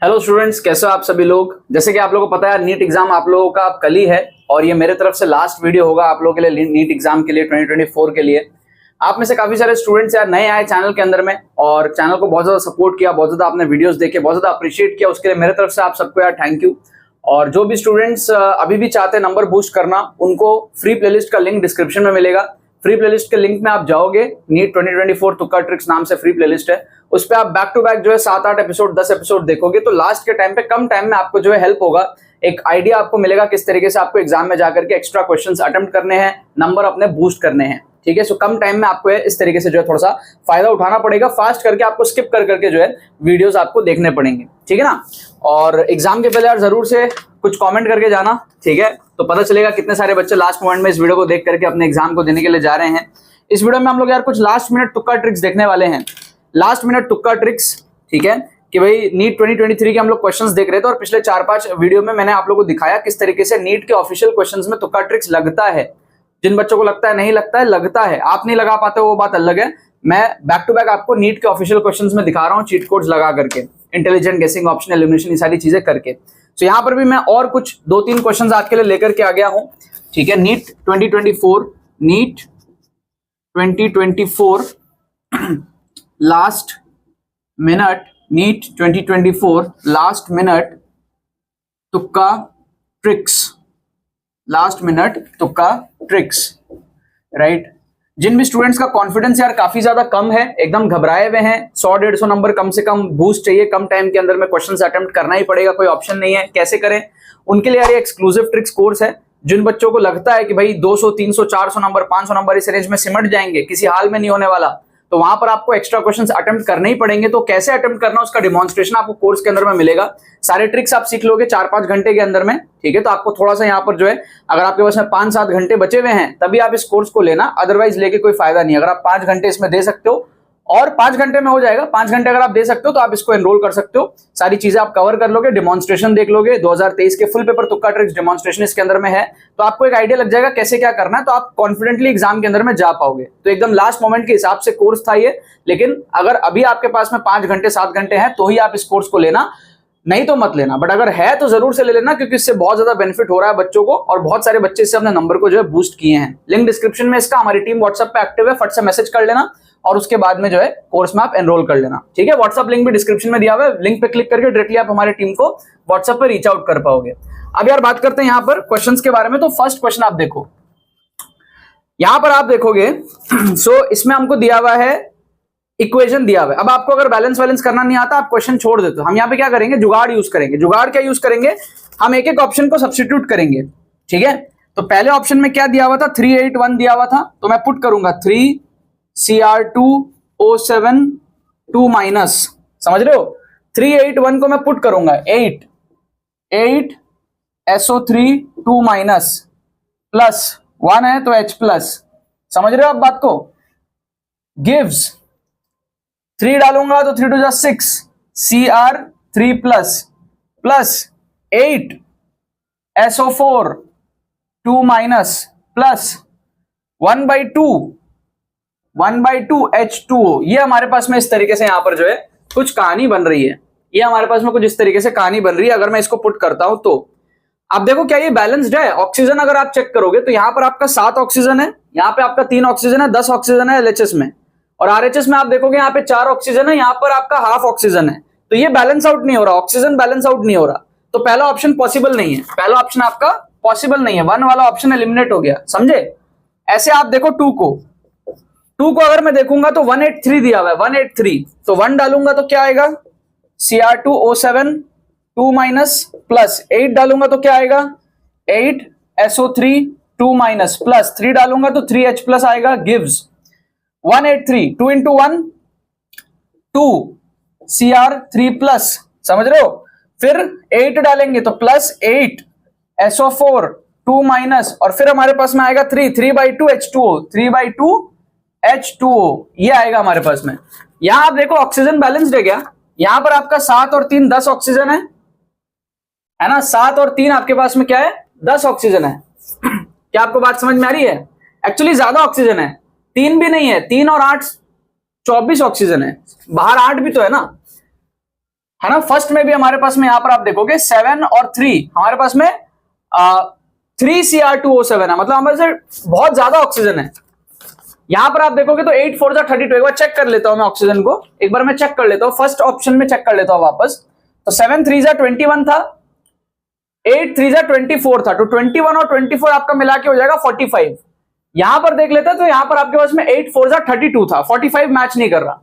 Hello students, कैसे हो आप सभी लोग। जैसे कि आप लोगों को पता है नीट एग्जाम आप लोगों का कल ही है और ये मेरे तरफ से लास्ट वीडियो होगा आप लोगों के लिए नीट एग्जाम के लिए 2024 के लिए। आप में से काफी सारे स्टूडेंट्स यार नए आए चैनल के अंदर में और चैनल को बहुत ज्यादा सपोर्ट किया, बहुत ज्यादा आपने वीडियोस देखे, बहुत ज्यादा अप्रिशिएट किया, उसके लिए मेरे तरफ से आप सबको यार थैंक यू। और जो भी स्टूडेंट्स अभी भी चाहते हैं नंबर बूस्ट करना, उनको फ्री प्लेलिस्ट का लिंक डिस्क्रिप्शन में मिलेगा। फ्री प्लेलिस्ट के लिंक में आप जाओगे, नीट 2024 तुक्का ट्रिक्स नाम से फ्री प्लेलिस्ट है, उस पे आप बैक टू बैक जो है 7-8 एपिसोड 10 एपिसोड देखोगे तो लास्ट के टाइम पे कम टाइम में आपको जो है हेल्प होगा, एक आइडिया आपको मिलेगा किस तरीके से आपको एग्जाम में जाकर के एक्स्ट्रा क्वेश्चंस अटेम्प्ट करने हैं, नंबर अपने बूस्ट करने हैं। ठीक है, सो कम टाइम में आपको इस तरीके से जो है थोड़ा सा फायदा उठाना पड़ेगा, फास्ट करके आपको स्किप कर करके जो है वीडियोस आपको देखने पड़ेंगे। ठीक है ना। और एग्जाम के पहले यार जरूर से कुछ कमेंट करके जाना, ठीक है, तो पता चलेगा कितने सारे बच्चे लास्ट मोमेंट में इस वीडियो को देख करके अपने एग्जाम को देने के लिए जा रहे हैं। इस वीडियो में हम लोग यार कुछ लास्ट मिनट तुक्का ट्रिक्स देखने वाले हैं, लास्ट मिनट तुक्का ट्रिक्स। ठीक है कि भाई नीट 2023 के हम लोग क्वेश्चंस देख रहे थे और पिछले 4-5 वीडियो में मैंने आप लोगों को दिखाया किस तरीके से नीट के ऑफिशियल क्वेश्चंस में तुक्का ट्रिक्स लगता है। जिन बच्चों को लगता है नहीं लगता है, लगता है, आप नहीं लगा पाते वो बात अलग है। मैं बैक टू बैक आपको नीट के ऑफिशियल क्वेश्चंस में दिखा रहा हूँ चीट कोड्स लगा करके, इंटेलिजेंट गेसिंग, ऑप्शन एलिमिनेशन, ये सारी चीजें करके। तो यहाँ पर भी मैं और कुछ 2-3 क्वेश्चंस आपके लिए लेकर के आ गया हूँ। ठीक है, NEET 2024 last minute, NEET 2024 last minute तुक्का ट्रिक्स, लास्ट मिनट तुक्का ट्रिक्स, राइट। जिन भी स्टूडेंट्स का कॉन्फिडेंस यार काफी ज्यादा कम है, एकदम घबराए हुए हैं, 100-150 नंबर कम से कम बूस्ट चाहिए, कम टाइम के अंदर में क्वेश्चंस अटेम्प्ट करना ही पड़ेगा, कोई ऑप्शन नहीं है, कैसे करें, उनके लिए यार ये एक्सक्लूसिव ट्रिक्स कोर्स है। जिन बच्चों को लगता है कि भाई 200, 300, 400 नंबर, 500 नंबर इस रेंज में सिमट जाएंगे, किसी हाल में नहीं होने वाला, तो वहां पर आपको एक्स्ट्रा क्वेश्चंस अटेम्प्ट करने ही पड़ेंगे। तो कैसे अटेम्प्ट करना उसका डिमॉन्स्ट्रेशन आपको कोर्स के अंदर में मिलेगा। सारे ट्रिक्स आप सीख लोगे 4-5 घंटे के अंदर में। ठीक है, तो आपको थोड़ा सा यहाँ पर जो है, अगर आपके पास में 5-7 घंटे बचे हुए हैं तभी आप इस कोर्स को लेना, अदरवाइज लेके कोई फायदा नहीं। अगर आप 5 घंटे इसमें दे सकते हो और 5 घंटे में हो जाएगा, 5 घंटे अगर आप दे सकते हो तो आप इसको एनरोल कर सकते हो, सारी चीजें आप कवर कर लोगे, डिमॉन्स्ट्रेशन देख लोगे, 2023 के फुल पेपर तुक्का ट्रिक्स डिमॉन्स्ट्रेशन इसके अंदर में है, तो आपको एक आइडिया लग जाएगा कैसे क्या करना है, तो आप कॉन्फिडेंटली एग्जाम के अंदर में जा पाओगे। तो एकदम लास्ट मोमेंट के हिसाब से कोर्स था ये, लेकिन अगर अभी आपके पास में 5 घंटे 7 घंटे हैं तो ही आप इस कोर्स को लेना, नहीं तो मत लेना। बट अगर है तो जरूर से ले लेना, क्योंकि इससे बहुत ज्यादा बेनिफिट हो रहा है बच्चों को और बहुत सारे बच्चे इससे अपने नंबर को जो है बूस्ट किए हैं। लिंक डिस्क्रिप्शन में इसका, हमारी टीम व्हाट्सएप पे एक्टिव है, फट से मैसेज कर लेना और उसके बाद में जो है कोर्स में आप एनरोल कर लेना। ठीक है, व्हाट्सएप लिंक भी डिस्क्रिप्शन में दिया हुआ है, लिंक पे क्लिक करके डायरेक्टली आप हमारी टीम को व्हाट्सएप पे रीच आउट कर पाओगे। अब यार बात करते हैं यहाँ पर क्वेश्चंस के बारे में। तो फर्स्ट क्वेश्चन आप देखो, यहां पर आप देखोगे सो इसमें हमको दिया हुआ है, इक्वेशन दिया हुआ है। अब आपको अगर बैलेंस करना नहीं आता, आप क्वेश्चन छोड़ देते हो। हम यहाँ पे क्या करेंगे, जुगाड़ यूज करेंगे। जुगाड़ क्या यूज करेंगे, हम एक एक ऑप्शन को सब्स्टिट्यूट करेंगे। ठीक है, तो पहले ऑप्शन में क्या दिया हुआ था, 381 दिया हुआ था, तो मैं पुट करूंगा 3Cr2O7 2 माइनस, समझ रहे हो, 381 को मैं पुट करूंगा 8SO3 2 माइनस प्लस 1 है तो H प्लस, समझ रहे हो आप बात को, गिव्स 3 डालूंगा तो 3 2 6 Cr3 plus 8 SO4 2 minus plus 1/2 H2O। ये हमारे पास में इस तरीके से यहां पर जो है कुछ कहानी बन रही है, ये हमारे पास में कुछ इस तरीके से कहानी बन रही है। अगर मैं इसको पुट करता हूं तो आप देखो क्या ये बैलेंस्ड है। ऑक्सीजन अगर आप चेक करोगे तो यहां पर आपका 7 ऑक्सीजन है, यहां पे आपका 3 ऑक्सीजन है, 10 ऑक्सीजन है LHS में, और RHS में आप देखोगे यहाँ पे 4 ऑक्सीजन है, यहाँ पर आपका हाफ ऑक्सीजन है, तो ये बैलेंस आउट नहीं हो रहा, ऑक्सीजन बैलेंस आउट नहीं हो रहा, तो पहला ऑप्शन पॉसिबल नहीं है, पहला ऑप्शन आपका पॉसिबल नहीं है, 1 वाला ऑप्शन एलिमिनेट हो गया, समझे। ऐसे आप देखो 2 को अगर मैं देखूंगा तो 183 दिया हुआ है, 183, तो 1 डालूंगा तो क्या आएगा, Cr2O7 2 माइनस प्लस 8 डालूंगा तो क्या आएगा, 8SO3 2 माइनस प्लस 3 डालूंगा तो 3H प्लस आएगा, गिव्स 183, 2 into 1 2 Cr3 प्लस, समझ रहे हो, फिर 8 डालेंगे तो प्लस 8 SO4 2 माइनस, और फिर हमारे पास में आएगा 3/2 H2O, 3/2 H2O, ये आएगा हमारे पास में। यहां आप देखो ऑक्सीजन बैलेंस्ड है क्या, यहां पर आपका 7 और 3 10 ऑक्सीजन है ना, 7 और 3 आपके पास में क्या है, 10 ऑक्सीजन है। क्या आपको बात समझ में आ रही है, एक्चुअली ज्यादा ऑक्सीजन है, 3 भी नहीं है, 3 और 8 24 ऑक्सीजन है, बाहर 8 भी तो है ना, है ना। फर्स्ट में भी हमारे पास में यहाँ पर आप देखोगे 7 और 3, हमारे पास में 3Cr2O7 है, मतलब हमारे से बहुत ज्यादा ऑक्सीजन है। यहां पर आप देखोगे तो 8 4 32। एक बार चेक कर लेता हूं मैं ऑक्सीजन को, एक बार मैं चेक कर लेता हूं, फर्स्ट ऑप्शन में चेक कर लेता हूं वापस। तो 7 3 21 था, 8 3 24 था, तो 21 और 24 आपका मिला के हो जाएगा 45। यहां पर देख लेते हैं तो यहां पर आपके पास में 8 4 32 था, 45 मैच नहीं कर रहा।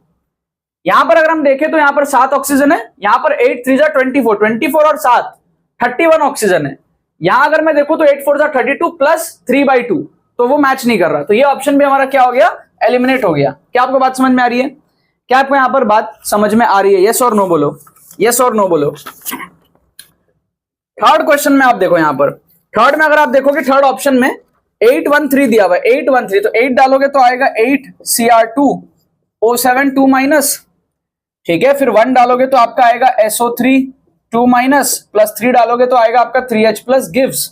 यहां पर अगर हम देखें तो यहां पर 7 ऑक्सीजन है, यहां पर 8 3 24, 24 और 7 31 ऑक्सीजन है। यहां अगर मैं देखूं तो 8 4 32 प्लस 3/2, तो वो मैच नहीं कर रहा, तो ये ऑप्शन भी हमारा क्या हो गया, एलिमिनेट हो गया। क्या आपको बात समझ में आ रही है? क्या आपको यहां पर बात समझ में आ रही है? यस और नो बोलो, यस और नो बोलो। थर्ड क्वेश्चन में आप देखो, यहां पर थर्ड में अगर आप देखोगे थर्ड ऑप्शन में 813 दिया हुआ है, 813, तो 8 डालोगे तो आएगा 8Cr2O7 2 माइनस, ठीक है। फिर 1 डालोगे तो आपका आएगा SO3 2 माइनस, प्लस 3 डालोगे तो आएगा आपका 3H प्लस गिव्स।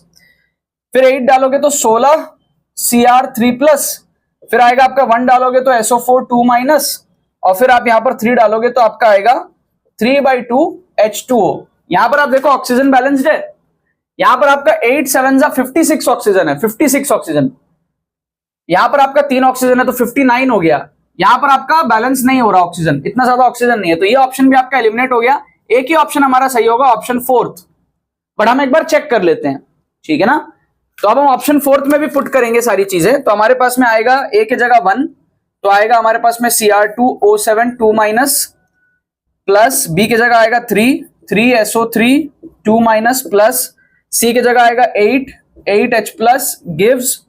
फिर 8 डालोगे तो 16Cr3 प्लस, फिर आएगा आपका 1 डालोगे तो SO4 2 माइनस, और फिर आप यहां पर 3 डालोगे तो आपका आएगा 3/2 H2O। यहां पर आप देखो ऑक्सीजन बैलेंस्ड है, यहां पर आपका 8 7 56 ऑक्सीजन है, 56 ऑक्सीजन। यहां पर आपका 3 ऑक्सीजन है तो 59 हो गया। यहां पर आपका बैलेंस नहीं हो रहा ऑक्सीजन, इतना ज्यादा ऑक्सीजन नहीं है, तो ये ऑप्शन भी आपका एलिमिनेट हो गया। एक ही ऑप्शन हमारा सही होगा, ऑप्शन फोर्थ, बट हम एक बार चेक कर लेते हैं, ठीक है ना। तो अब हम ऑप्शन फोर्थ में भी पुट करेंगे सारी चीजें, तो हमारे पास में आएगा ए की जगह 1, तो आएगा हमारे पास में Cr2O7 2 माइनस, प्लस बी की जगह आएगा 3SO3 2 माइनस, प्लस सी की जगह आएगा 8H प्लस गिव्स,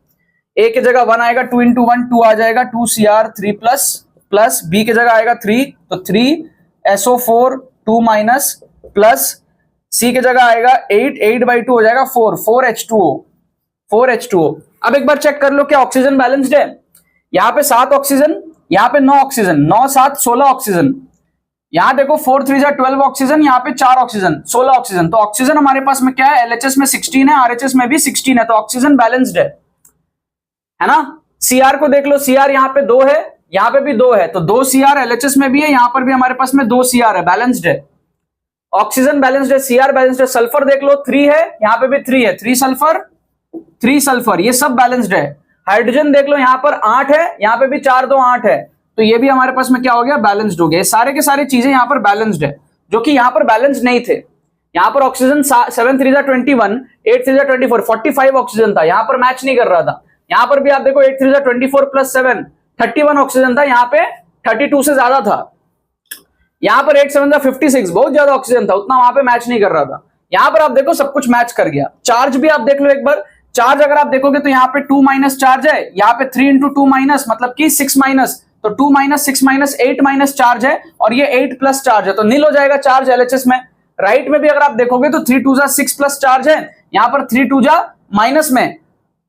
ए की जगह 1 आएगा, 2 into 1 2 आ जाएगा 2Cr3 प्लस, प्लस बी की जगह आएगा 3, तो 3SO4 2 माइनस, प्लस सी की जगह आएगा 8/2 हो जाएगा 4H2O। अब एक बार चेक कर लो क्या ऑक्सीजन बैलेंस्ड है। यहां पे 7 ऑक्सीजन, यहां पे 9 ऑक्सीजन, 9 7 16 ऑक्सीजन। यहां देखो 4 3 12 ऑक्सीजन, यहां पे 4 ऑक्सीजन 16 ऑक्सीजन। तो ऑक्सीजन हमारे पास में क्या है, LHS में 16 है, RHS में भी 16 है, तो ऑक्सीजन बैलेंस्ड है ना। Cr को देख लो, Cr यहां पे 2 है, यहां पे भी 2 है, तो 2 Cr LHS में भी है, यहां पर भी हमारे पास में 2 Cr है, बैलेंस्ड है, ऑक्सीजन बैलेंस्ड है, Cr बैलेंस्ड है। सल्फर देख लो 3 है, यहां पे भी 3 है, 3 सल्फर, ये सब बैलेंस्ड है। हाइड्रोजन देख लो, यहां पर 8 है, यहां पे भी 4 2 8 है, तो ये भी हमारे पास में क्या हो गया, बैलेंस्ड हो गया। सारे के सारे चीजें यहां पर बैलेंस्ड है, जो कि यहां पर बैलेंस्ड नहीं थे। यहां पर ऑक्सीजन 7 3 21, 8 3 24, 45 ऑक्सीजन था, यहां पर मैच नहीं कर रहा था। यहां पर भी आप देखो 8 3 24 प्लस 7 31 ऑक्सीजन था, यहां पे 32 से ज्यादा था। यहां पर 8 7 56 बहुत ज्यादा ऑक्सीजन था, उतना वहां पे मैच नहीं कर रहा था। यहां पर आप देखो सब कुछ मैच कर गया। चार्ज भी आप देख लो एक बार, चार्ज अगर आप देखोगे तो यहाँ पे 2 माइनस चार्ज है, यहाँ पे 3 into 2 माइनस मतलब कि 6 माइनस, तो 2 माइनस 6 माइनस 8 माइनस चार्ज है, और ये 8 प्लस चार्ज है, तो नील हो जाएगा चार्ज LHS में। राइट में भी अगर आप देखोगे तो 3 2 6 प्लस चार्ज है, यहाँ पर 3 2 माइनस में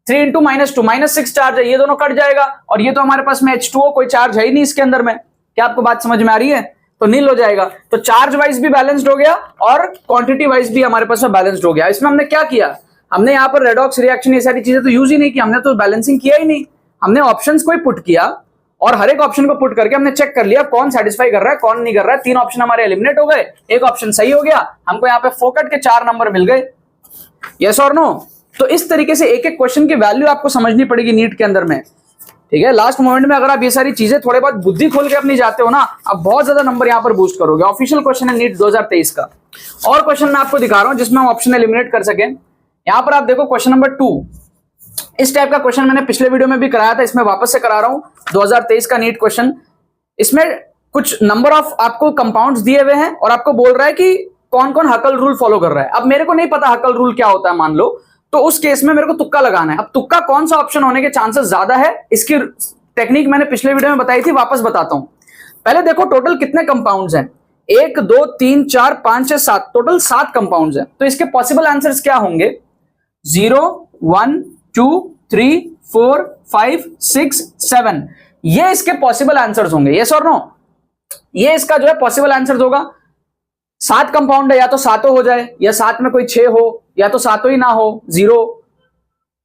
3 into -2 -6 चार्ज है, ये दोनों कट जाएगा, और ये तो हमारे पास में H2O, कोई चार्ज है ही नहीं इसके अंदर में। क्या आपको बात समझ में आ रही है? तो नील हो जाएगा। तो चार्ज वाइज भी बैलेंस्ड हो गया और क्वांटिटी वाइज भी हमारे पास में बैलेंस्ड हो गया। इसमें हमने क्या किया, हमने यहाँ पर रेडॉक्स रिएक्शन ये सारी चीजें तो यूज ही नहीं की, हमने तो बैलेंसिंग किया ही नहीं, हमने ऑप्शंस को ही पुट किया, और हर एक ऑप्शन को पुट करके हमने चेक कर लिया कौन सेटिस्फाई कर रहा है कौन नहीं कर रहा है। 3 ऑप्शन हमारे एलिमिनेट हो गए, एक ऑप्शन सही हो गया, हमको यहाँ पे फोकट के 4 नंबर मिल गए। यस और नो? तो इस तरीके से एक एक क्वेश्चन की वैल्यू आपको समझनी पड़ेगी नीट के अंदर में, ठीक है। लास्ट मोमेंट में अगर आप ये सारी चीजें थोड़े बहुत बुद्धि खोल के अपनी जाते हो ना, आप बहुत ज्यादा नंबर यहाँ पर बूस्ट करोगे। ऑफिशियल क्वेश्चन है नीट 2023 का। और क्वेश्चन मैं आपको दिखा रहा हूं जिसमें हम ऑप्शन एलिमिनेट कर सके। यहां पर आप देखो क्वेश्चन नंबर 2, इस टाइप का क्वेश्चन मैंने पिछले वीडियो में भी कराया था, इसमें वापस से करा रहा हूं, 2023 का नीट क्वेश्चन। इसमें कुछ नंबर ऑफ आपको कंपाउंड्स दिए हुए हैं और आपको बोल रहा है कि कौन कौन हकल रूल फॉलो कर रहा है। अब मेरे को नहीं पता हकल रूल क्या होता है मान लो, तो उस केस में मेरे को तुक्का लगाना है। अब तुक्का कौन सा ऑप्शन होने के चांसेस ज्यादा है, इसकी टेक्निक मैंने पिछले वीडियो में बताई थी, वापस बताता हूं। पहले देखो टोटल कितने कंपाउंड्स हैं, 1 2 3 4 5 6 7, टोटल 7 कंपाउंड्स हैं। तो इसके पॉसिबल आंसर्स क्या होंगे, 0 1 2 3 4 5 6 7, ये इसके पॉसिबल आंसर्स होंगे। यस और नो? ये इसका जो है पॉसिबल आंसर्स होगा। 7 कंपाउंड है, या तो 7 हो जाए, या 7 में कोई 6 हो, या तो 7 ही ना हो, 0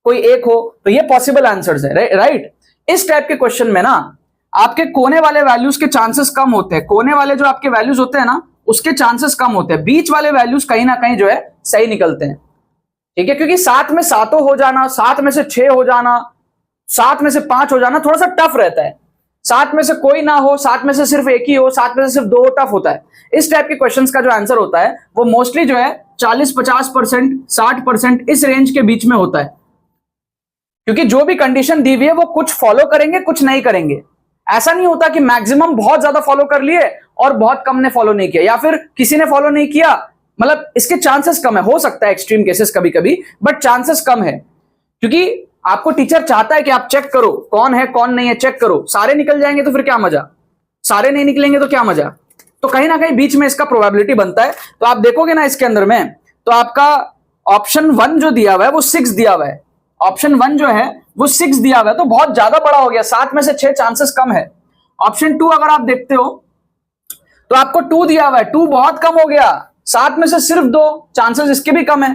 कोई 1 हो, तो ये पॉसिबल आंसर्स है। राइट? इस टाइप के क्वेश्चन में ना आपके कोने वाले वैल्यूज के चांसेस कम होते हैं। कोने वाले जो आपके वैल्यूज होते हैं ना, उसके चांसेस कम होते हैं। बीच वाले वैल्यूज कहीं ना कहीं जो है सही निकलते हैं, ठीक है, क्योंकि 7 में 7 हो जाना, 7 में से 6 हो जाना, 7 में से 5 हो जाना थोड़ा सा टफ रहता है। 7 में से कोई ना हो, 7 में से सिर्फ एक ही हो, 7 में से सिर्फ 2 हो, टफ होता है। इस टाइप के क्वेश्चंस का जो आंसर होता है वो मोस्टली जो है 40-50%, 60% इस रेंज के बीच में होता है, क्योंकि जो भी कंडीशन दी हुई है वो कुछ फॉलो करेंगे, कुछ नहीं करेंगे। ऐसा नहीं होता कि मैक्सिमम बहुत ज्यादा फॉलो कर लिए और बहुत कम ने फॉलो नहीं किया, या फिर किसी ने फॉलो नहीं किया, मतलब इसके चांसेस कम है। हो सकता है एक्सट्रीम केसेस कभी कभी, बट चांसेस कम है, क्योंकि आपको टीचर चाहता है कि आप चेक करो कौन है कौन नहीं है, चेक करो। सारे निकल जाएंगे तो फिर क्या मजा, सारे नहीं निकलेंगे तो क्या मजा। तो कहीं ना कहीं बीच में इसका प्रोबेबिलिटी बनता है। तो आप देखोगे ना इसके अंदर में, तो आपका ऑप्शन 1 जो दिया हुआ है वो 6 दिया हुआ है। ऑप्शन 1 जो है वो 6 दिया हुआ है, तो बहुत ज्यादा बड़ा हो गया। 7 में से 6 चांसेस कम है। ऑप्शन 2 अगर आप देखते हो तो आपको 2 दिया हुआ है, 2 बहुत कम हो गया। 7 में से सिर्फ 2, चांसेस इसके भी कम है।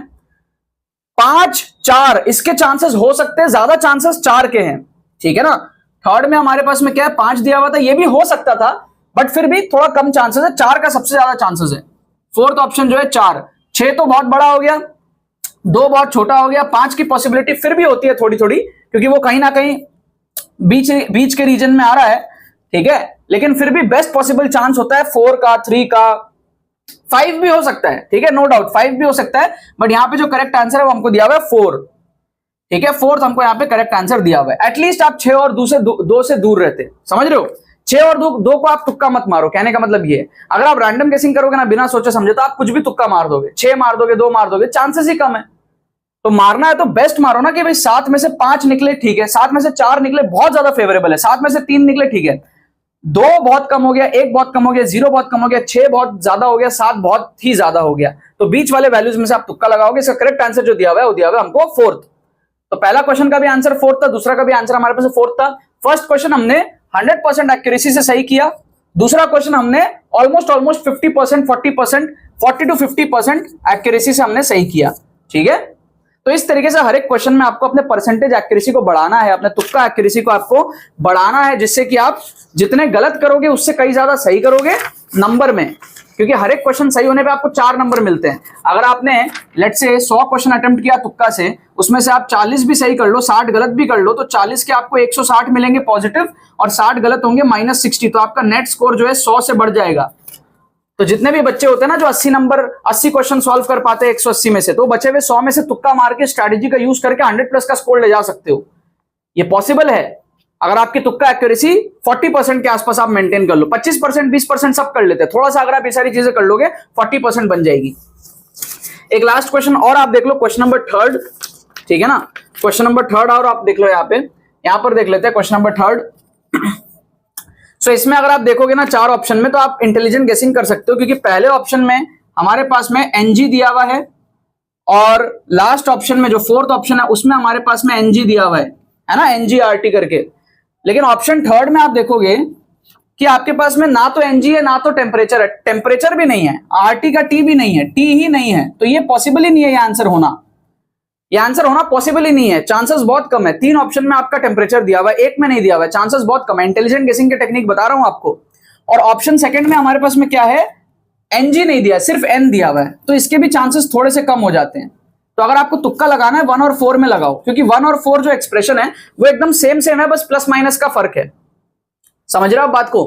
5, 4 इसके चांसेस हो सकते हैं, ज्यादा चांसेस 4 के हैं, ठीक है ना। थर्ड में हमारे पास में क्या है, 5 दिया हुआ था, ये भी हो सकता था बट फिर भी थोड़ा कम चांसेस है। 4 का सबसे ज्यादा चांसेस है। फोर्थ ऑप्शन जो है 4, 6 तो बहुत बड़ा हो गया, 2 बहुत छोटा हो गया। 5 की पॉसिबिलिटी फिर भी होती है थोड़ी थोड़ी, क्योंकि वो कहीं ना कहीं बीच के रीजन में आ रहा है, ठीक है, लेकिन फिर भी बेस्ट पॉसिबल चांस होता है 4 का, 3 का, 5 भी हो सकता है, ठीक है, नो डाउट 5 भी हो सकता है। बट यहां पे जो करेक्ट आंसर है वो हमको दिया हुआ है 4, ठीक है, 4th हमको यहां पे करेक्ट आंसर दिया हुआ है। एटलीस्ट आप 6 और 2 से दूर रहते, समझ रहे हो। 6 और 2 को आप तुक्का मत मारो, कहने का मतलब ये है, अगर आप रैंडम गेसिंग करोगे ना बिना सोचे समझे, तो आप कुछ भी तुक्का मार दोगे। 6 मार दोगे, 2 मार दोगे, चांसेस ही कम है। तो मारना है तो बेस्ट मारो ना, कि भाई 7 में से 5 निकले, ठीक है, 7 में से 4 निकले, बहुत ज्यादा फेवरेबल है। 7 में से 3 निकले, ठीक है, 2 बहुत कम हो गया, 1 बहुत कम हो गया, 0 बहुत कम हो गया, 6 बहुत ज्यादा हो गया, 7 बहुत ही ज्यादा हो गया। तो बीच वाले वैल्यूज में से आप तुक्का लगाओगे। इसका करेक्ट आंसर जो दिया हुआ है वो दिया हुआ है हमको 4th। तो पहला क्वेश्चन का भी आंसर 4th था, दूसरा का भी आंसर हमारे पास 4th था। फर्स्ट क्वेश्चन हमने 100% एक्यूरेसी से सही किया, दूसरा क्वेश्चन हमने ऑलमोस्ट 50%, 40%, 40 to 50% एक्यूरेसी से हमने सही किया, ठीक है। तो इस तरीके से हर एक क्वेश्चन में आपको अपने परसेंटेज एक्यूरेसी को बढ़ाना है, अपने तुक्का एक्यूरेसी को आपको बढ़ाना है, जिससे कि आप जितने गलत करोगे उससे कई ज्यादा सही करोगे नंबर में, क्योंकि हर एक क्वेश्चन सही होने पे आपको 4 नंबर मिलते हैं। अगर आपने लेट्स से 100 क्वेश्चन अटेम्प्ट किया तुक्का से, उसमें से आप 40 भी सही कर लो, 60 गलत भी कर लो, तो 40 के आपको 160 मिलेंगे पॉजिटिव और 60 गलत होंगे -60। तो आपका नेट स्कोर जो है 100 से बढ़ जाएगा। तो जितने भी बच्चे होते हैं ना जो 80 क्वेश्चन सॉल्व कर पाते हैं 180 में से, तो बचे हुए 100 में से तुक्का मार के स्ट्रैटेजी का यूज करके 100+ का स्कोर ले जा सकते हो। ये पॉसिबल है अगर आपकी तुक्का एक्यूरेसी 40% के आसपास आप मेंटेन कर लो। 25%, 20% सब कर लेते हैं, थोड़ा सा अगर आप ये सारी चीजें कर लोगे 40% बन जाएगी। एक लास्ट क्वेश्चन और आप देख लो, क्वेश्चन नंबर 3, ठीक है ना। क्वेश्चन नंबर 3 और आप देख लो, यहाँ पर देख लेते हैं क्वेश्चन नंबर 3। सो इसमें अगर आप देखोगे ना 4 ऑप्शन में, तो आप इंटेलिजेंट गेसिंग कर सकते हो, क्योंकि पहले ऑप्शन में हमारे पास में NG दिया हुआ है और लास्ट ऑप्शन में जो 4th ऑप्शन है उसमें हमारे पास में NG दिया हुआ है ना, NGRT करके। लेकिन ऑप्शन 3 में आप देखोगे कि आपके पास में ना तो NG है ना तो टेम्परेचर है, टेम्परेचर भी नहीं है, RT का T भी नहीं है, T ही नहीं है। तो ये पॉसिबल ही नहीं है, ये आंसर होना पॉसिबल ही नहीं है, चांसेस बहुत कम है। 3 ऑप्शन में आपका टेम्परेचर दिया हुआ है, 1 में नहीं दिया हुआ है, चांसेस बहुत कम है। इंटेलिजेंट गेसिंग के टेक्निक बता रहा हूं आपको। और ऑप्शन 2 में हमारे पास में क्या है, NG नहीं दिया, सिर्फ N दिया हुआ है, तो इसके भी चांसेस थोड़े से कम हो जाते हैं। तो अगर आपको तुक्का लगाना है 1 और 4 में लगाओ, क्योंकि 1 और 4 जो एक्सप्रेशन है वो एकदम सेम है, बस प्लस माइनस का फर्क है। समझ रहे हो आप बात को।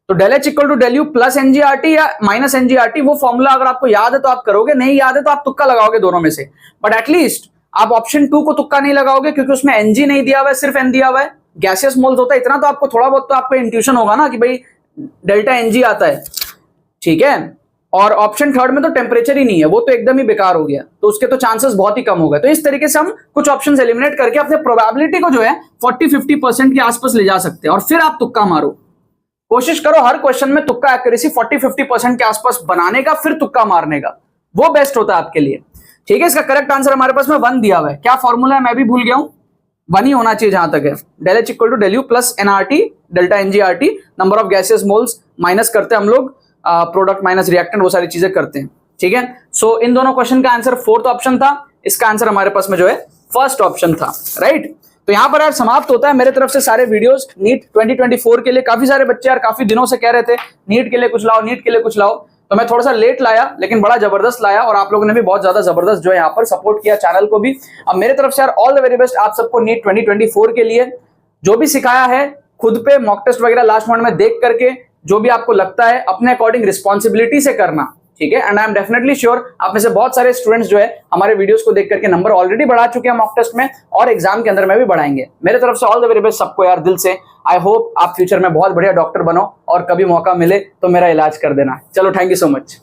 तो ∇H = ∇U प्लस NGRT या माइनस NGRT, वो फॉर्मूला अगर आपको याद है तो आप करोगे, नहीं याद है तो आप तुक्का लगाओगे दोनों में से। बट एटलीस्ट आप ऑप्शन 2 को तुक्का नहीं लगाओगे, क्योंकि उसमें NG नहीं दिया हुआ है, सिर्फ N दिया हुआ है। गैसियस मोल्स होता है इतना, तो आपको थोड़ा बहुत तो आपको इंट्यूशन होगा ना कि भाई ∆NG आता है, ठीक है। और ऑप्शन 3 में तो टेम्परेचर ही नहीं है, वो तो एकदम ही बेकार हो गया, तो उसके तो चांसेस बहुत ही कम हो गए। तो इस तरीके से हम कुछ ऑप्शंस एलिमिनेट करके अपने प्रोबेबिलिटी को जो है 40-50% के आसपास ले जा सकते हैं। और फिर आप तुक्का मारो, कोशिश करो हर क्वेश्चन में तुक्का एक्यूरेसी 40-50% के आसपास बनाने का, फिर तुक्का मारने का, वो बेस्ट होता है आपके लिए, ठीक है। इसका करेक्ट आंसर हमारे पास में 1 दिया हुआ है। क्या फॉर्मूला है मैं भी भूल गया हूं, 1 ही होना चाहिए जहां तक है। ∇H = ∇U plus NRT ∆NGRT, number of gaseous moles minus करते हैं हम लोग, प्रोडक्ट माइनस रिएक्टेंट, वो सारी चीजें करते हैं, ठीक है। सो इन दोनों क्वेश्चन का आंसर 4th ऑप्शन था, इसका आंसर हमारे पास में जो है 1st ऑप्शन था, राइट। तो यहां पर यार समाप्त होता है मेरे तरफ से सारे वीडियोस नीट 2024 के लिए। काफी सारे बच्चे यार काफी दिनों से कह रहे थे नीट के लिए कुछ लाओ, नीट के लिए कुछ लाओ, तो मैं थोड़ा सा लेट लाया लेकिन बड़ा जबरदस्त लाया, और आप लोगों ने भी बहुत ज्यादा जबरदस्त जो है यहाँ पर सपोर्ट किया चैनल को भी। अब मेरे तरफ से यार ऑल द वेरी बेस्ट आप सबको नीट 2024 के लिए। जो भी सिखाया है खुद पे मॉक टेस्ट वगैरह लास्ट मोमेंट में देख करके जो भी आपको लगता है अपने अकॉर्डिंग रिस्पॉन्सिबिलिटी से करना, ठीक है। And I am definitely sure आप में से बहुत सारे स्टूडेंट्स जो है हमारे वीडियोस को देख करके नंबर ऑलरेडी बढ़ा चुके हैं मॉक टेस्ट में, और एग्जाम के अंदर में भी बढ़ाएंगे। मेरे तरफ से ऑल द वेरी बेस्ट सबको यार दिल से। आई होप आप फ्यूचर में बहुत बढ़िया डॉक्टर बनो और कभी मौका मिले तो मेरा इलाज कर देना। चलो, थैंक यू सो मच।